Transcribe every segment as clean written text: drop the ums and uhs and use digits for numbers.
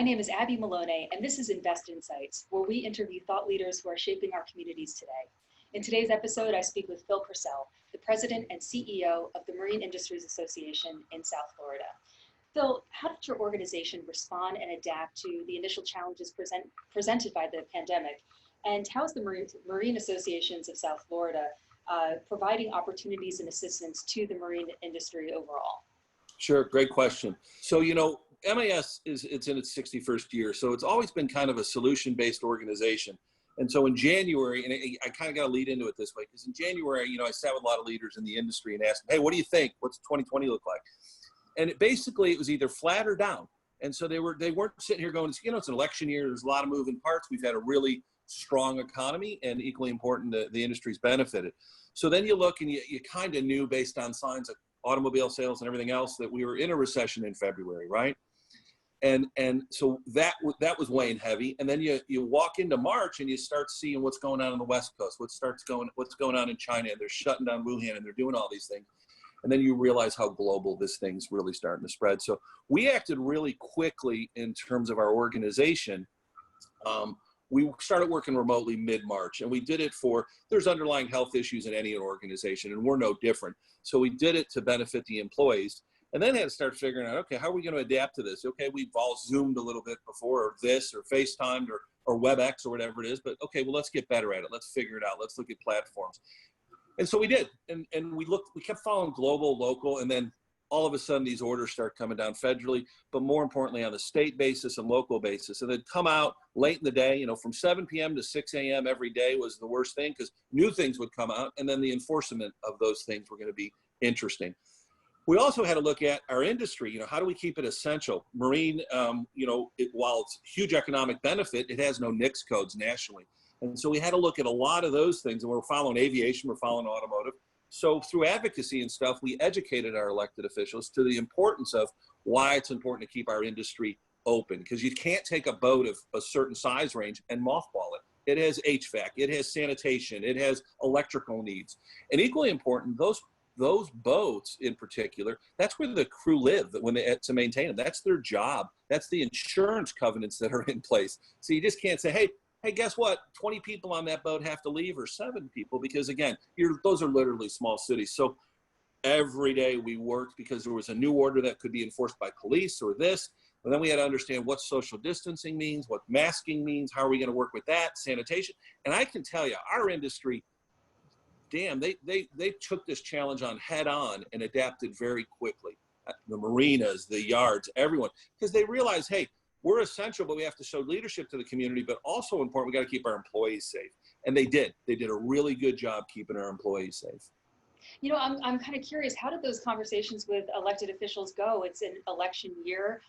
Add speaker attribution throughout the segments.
Speaker 1: name is Abby Maloney, and this is Invest Insights, where we interview thought leaders who are shaping our communities today. In today's episode, I speak with Phil Purcell, the president and CEO of the Marine Industries Association in South Florida. Phil, how did your organization respond and adapt to the initial challenges presented by the pandemic? And how is the Marine Associations of South Florida providing opportunities and assistance to the marine industry overall?
Speaker 2: Sure, great question. So, MAS it's in its 61st year, so it's always been kind of a solution-based organization. And so in January, and I kind of got to lead into it this way, because in January, I sat with a lot of leaders in the industry and asked them, hey, what do you think? What's 2020 look like? And it was either flat or down. And so they weren't sitting here going, it's an election year, there's a lot of moving parts. We've had a really strong economy, and equally important, the industry's benefited. So then you look and you kind of knew, based on signs of automobile sales and everything else, that we were in a recession in February, right? And so that was weighing heavy. And then you walk into March and you start seeing what's going on the West Coast, what's going on in China, and they're shutting down Wuhan and they're doing all these things. And then you realize how global this thing's really starting to spread. So we acted really quickly in terms of our organization. We started working remotely mid-March, and we did it there's underlying health issues in any organization, and we're no different. So we did it to benefit the employees, and then had to start figuring out, okay, how are we going to adapt to this? Okay, we've all Zoomed a little bit before, or this, or FaceTimed, or WebEx, or whatever it is, but okay, well, let's get better at it. Let's figure it out. Let's look at platforms. And so we did, and we kept following global, local, and then all of a sudden these orders start coming down federally, but more importantly on the state basis and local basis. And they'd come out late in the day, from 7 p.m. to 6 a.m. every day was the worst thing, because new things would come out, and then the enforcement of those things were going to be interesting. We also had to look at our industry. How do we keep it essential? Marine, while it's huge economic benefit, it has no NICS codes nationally. And so we had to look at a lot of those things, and we're following aviation, we're following automotive. So through advocacy and stuff, we educated our elected officials to the importance of why it's important to keep our industry open, because you can't take a boat of a certain size range and mothball it. It has HVAC, it has sanitation, it has electrical needs. And equally important, those boats in particular, that's where the crew live to maintain them. That's their job. That's the insurance covenants that are in place. So you just can't say, hey, guess what? 20 people on that boat have to leave, or 7 people, because again, those are literally small cities. So every day we worked, because there was a new order that could be enforced by police or this, and then we had to understand what social distancing means, what masking means, how are we going to work with that, sanitation. And I can tell you, our industry, damn, they took this challenge on head on and adapted very quickly. The marinas, the yards, everyone, because they realized, hey, we're essential, but we have to show leadership to the community, but also important, we got to keep our employees safe. And they did. They did a really good job keeping our employees safe.
Speaker 1: I'm kind of curious, how did those conversations with elected officials go? It's an election year.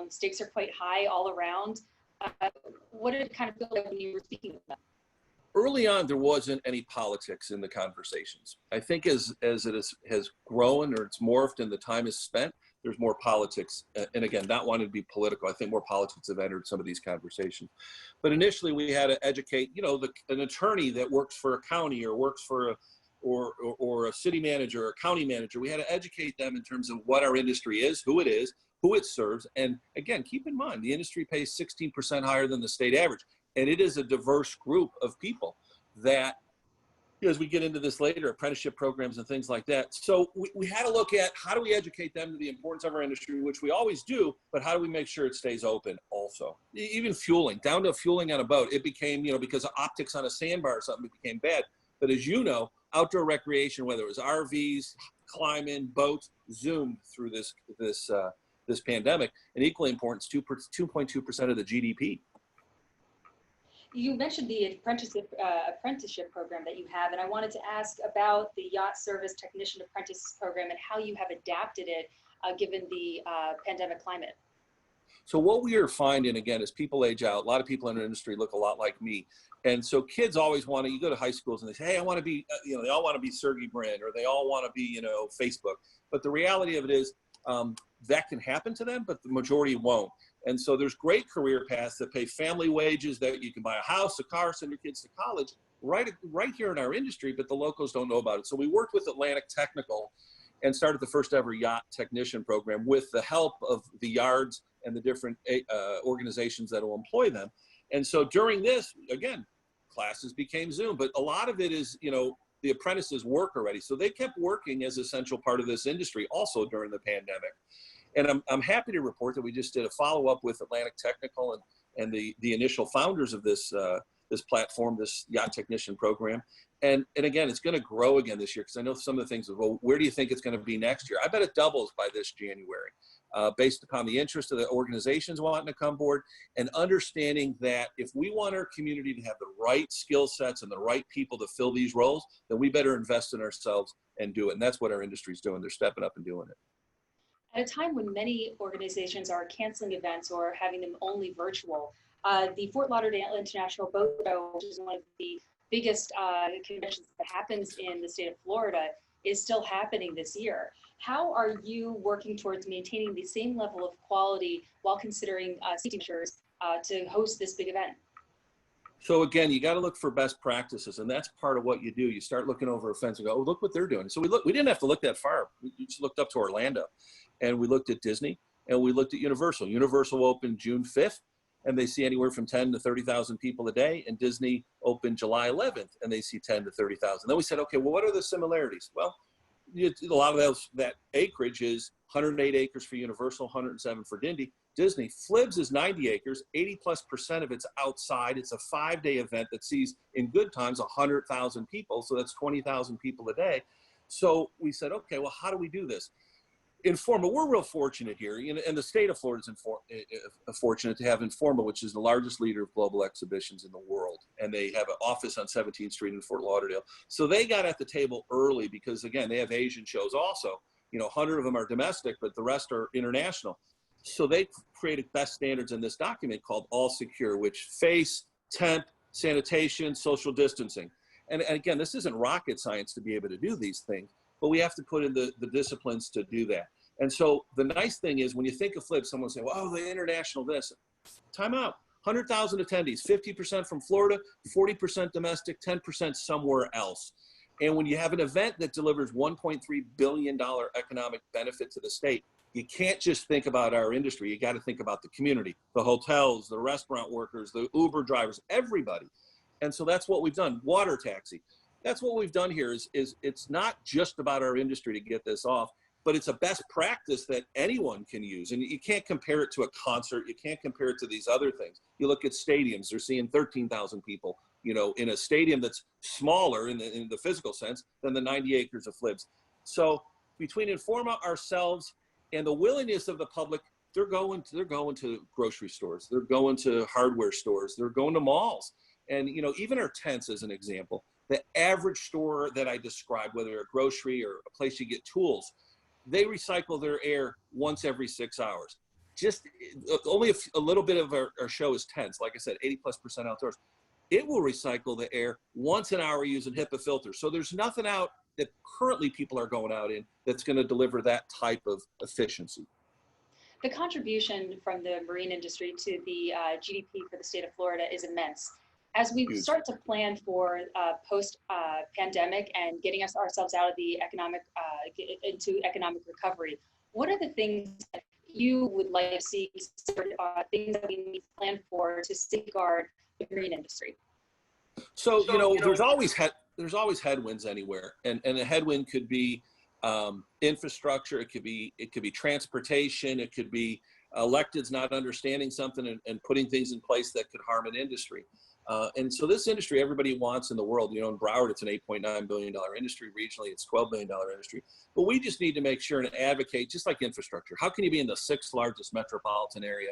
Speaker 1: Stakes are quite high all around. What did it kind of feel like when you were speaking with them?
Speaker 2: Early on, there wasn't any politics in the conversations. I think as it has grown, or it's morphed and the time is spent, there's more politics. And again, not wanting to be political, I think more politics have entered some of these conversations. But initially we had to educate, an attorney that works for a county or works for a city manager or a county manager. We had to educate them in terms of what our industry is, who it serves. And again, keep in mind, the industry pays 16% higher than the state average. And it is a diverse group of people that, as we get into this later, apprenticeship programs and things like that. So we had to look at, how do we educate them to the importance of our industry, which we always do, but how do we make sure it stays open also? Even fueling, down to fueling on a boat, it became, because of optics on a sandbar or something, it became bad. But as you know, outdoor recreation, whether it was RVs, climbing, boats, zoomed through this pandemic. And equally important, it's 2.2% of the GDP.
Speaker 1: You mentioned the apprenticeship program that you have, and I wanted to ask about the Yacht Service Technician Apprentice Program and how you have adapted it given the pandemic climate.
Speaker 2: So what we are finding, again, as people age out, a lot of people in our industry look a lot like me. And so kids always want to, you go to high schools and they say, hey, I want to be, they all want to be Sergey Brin, or they all want to be, Facebook. But the reality of it is that can happen to them, but the majority won't. And so there's great career paths that pay family wages, that you can buy a house, a car, send your kids to college right here in our industry, but the locals don't know about it. So we worked with Atlantic Technical and started the first ever yacht technician program with the help of the yards and the different organizations that will employ them. And so during this, again, classes became Zoom, but a lot of it is, the apprentices work already. So they kept working as an essential part of this industry also during the pandemic. And I'm happy to report that we just did a follow-up with Atlantic Technical and the initial founders of this platform, this yacht technician program. And again, it's going to grow again this year, because I know some of the things, well, where do you think it's going to be next year? I bet it doubles by this January, based upon the interest of the organizations wanting to come board and understanding that if we want our community to have the right skill sets and the right people to fill these roles, then we better invest in ourselves and do it. And that's what our industry is doing. They're stepping up and doing it.
Speaker 1: At a time when many organizations are canceling events or having them only virtual, the Fort Lauderdale International Boat Show, which is one of the biggest conventions that happens in the state of Florida, is still happening this year. How are you working towards maintaining the same level of quality while considering safety measures to host this big event?
Speaker 2: So again, you got to look for best practices, and that's part of what you do. You start looking over a fence and go, oh, look what they're doing. So we didn't have to look that far. We just looked up to Orlando, and we looked at Disney, and we looked at Universal. Universal opened June 5th, and they see anywhere from 10 to 30,000 people a day. And Disney opened July 11th, and they see 10 to 30,000. Then we said, okay, well, what are the similarities? Well, a lot of that acreage is 108 acres for Universal, 107 for Disney. Flibs is 90 acres, 80+% of it's outside. It's a 5-day event that sees, in good times, 100,000 people. So that's 20,000 people a day. So we said, okay, well, how do we do this? Informa, we're real fortunate here, and the state of Florida is fortunate to have Informa, which is the largest leader of global exhibitions in the world. And they have an office on 17th Street in Fort Lauderdale. So they got at the table early because, again, they have Asian shows also. 100 of them are domestic, but the rest are international. So they created best standards in this document called All Secure, which face, temp, sanitation, social distancing. And again, this isn't rocket science to be able to do these things, but we have to put in the disciplines to do that. And so the nice thing is, when you think of Flip, someone will say, well, oh, the international this. Time out. 100,000 attendees, 50% from Florida, 40% domestic, 10% somewhere else. And when you have an event that delivers $1.3 billion economic benefit to the state, you can't just think about our industry. You got to think about the community, the hotels, the restaurant workers, the Uber drivers, everybody. And so that's what we've done. Water taxi. That's what we've done here is it's not just about our industry to get this off, but it's a best practice that anyone can use. And you can't compare it to a concert. You can't compare it to these other things. You look at stadiums, they're seeing 13,000 people, in a stadium that's smaller in the physical sense than the 90 acres of Flibs. between Informa, ourselves, and the willingness of the public, they're going to grocery stores, they're going to hardware stores, they're going to malls. And, you know, even our tents as an example, the average store that I described, whether a grocery or a place you get tools, they recycle their air once every 6 hours. Just only a little bit of our show is tents. Like I said, 80+% outdoors. It will recycle the air once an hour using HEPA filters. So there's nothing out that currently people are going out in that's going to deliver that type of efficiency.
Speaker 1: The contribution from the marine industry to the GDP for the state of Florida is immense. As we start to plan for post-pandemic and getting ourselves out of the into economic recovery, what are the things that you would like to see, things that we need to plan for to safeguard the marine industry?
Speaker 2: So you know, there's always headwinds anywhere, and a headwind could be infrastructure. It could be transportation. It could be electeds not understanding something and putting things in place that could harm an industry. And so this industry, everybody wants in the world, you know, in Broward, it's an $8.9 billion industry. Regionally, it's $12 billion industry. But we just need to make sure and advocate, just like infrastructure. How can you be in the 6th largest metropolitan area?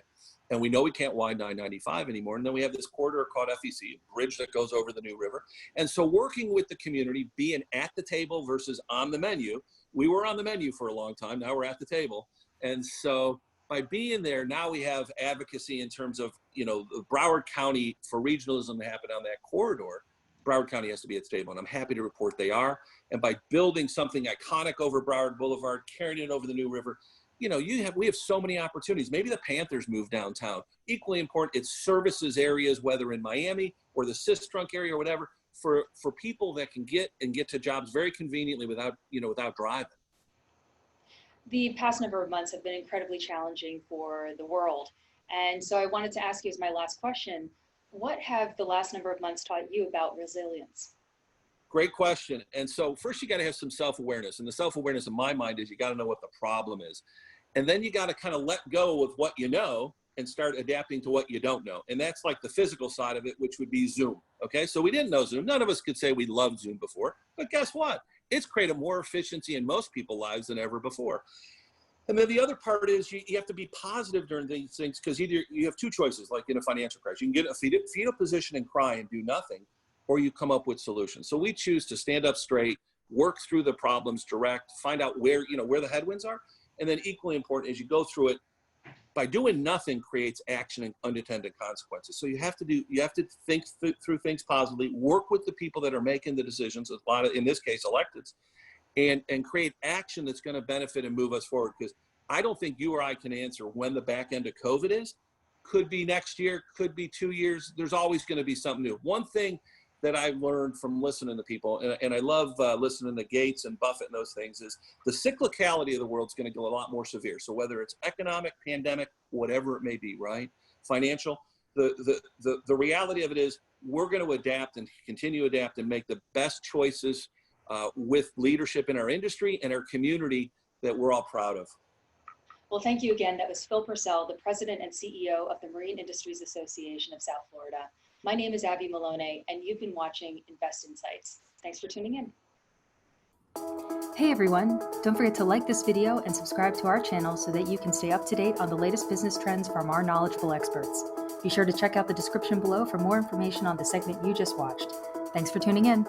Speaker 2: And we know we can't widen I-95 anymore. And then we have this corridor called FEC, a bridge that goes over the New River. And so working with the community, being at the table versus on the menu. We were on the menu for a long time. Now we're at the table. And so by being there, now we have advocacy in terms of, you know, Broward County, for regionalism to happen on that corridor, Broward County has to be at the table, and I'm happy to report they are. And by building something iconic over Broward Boulevard, carrying it over the New River, you know, we have so many opportunities. Maybe the Panthers move downtown. Equally important, it's services areas, whether in Miami or the Sistrunk area or whatever, for people that can get to jobs very conveniently without driving.
Speaker 1: The past number of months have been incredibly challenging for the world. And so I wanted to ask you as my last question, what have the last number of months taught you about resilience?
Speaker 2: Great question. And so first you got to have some self-awareness. And the self-awareness in my mind is you got to know what the problem is. And then you got to kind of let go of what you know and start adapting to what you don't know. And that's like the physical side of it, which would be Zoom. Okay. So we didn't know Zoom. None of us could say we loved Zoom before, but guess what? It's created more efficiency in most people's lives than ever before. And then the other part is you have to be positive during these things, because either you have two choices, like in a financial crisis. You can get a fetal position and cry and do nothing, or you come up with solutions. So we choose to stand up straight, work through the problems direct, find out where the headwinds are. And then equally important, as you go through it, by doing nothing creates action and unintended consequences. So you have to think through things positively, work with the people that are making the decisions, a lot of, in this case, electeds, and create action that's going to benefit and move us forward. Because I don't think you or I can answer when the back end of COVID is. Could be next year, could be 2 years. There's always going to be something new. One thing that I've learned from listening to people, and I love listening to Gates and Buffett and those things, is the cyclicality of the world is going to get a lot more severe. So whether it's economic, pandemic, whatever it may be, right? Financial, the reality of it is we're going to adapt and continue to adapt and make the best choices with leadership in our industry and our community that we're all proud of.
Speaker 1: Well, thank you again. That was Phil Purcell, the President and CEO of the Marine Industries Association of South Florida. My name is Abby Maloney, and you've been watching Invest Insights. Thanks for tuning in.
Speaker 3: Hey everyone, don't forget to like this video and subscribe to our channel so that you can stay up to date on the latest business trends from our knowledgeable experts. Be sure to check out the description below for more information on the segment you just watched. Thanks for tuning in.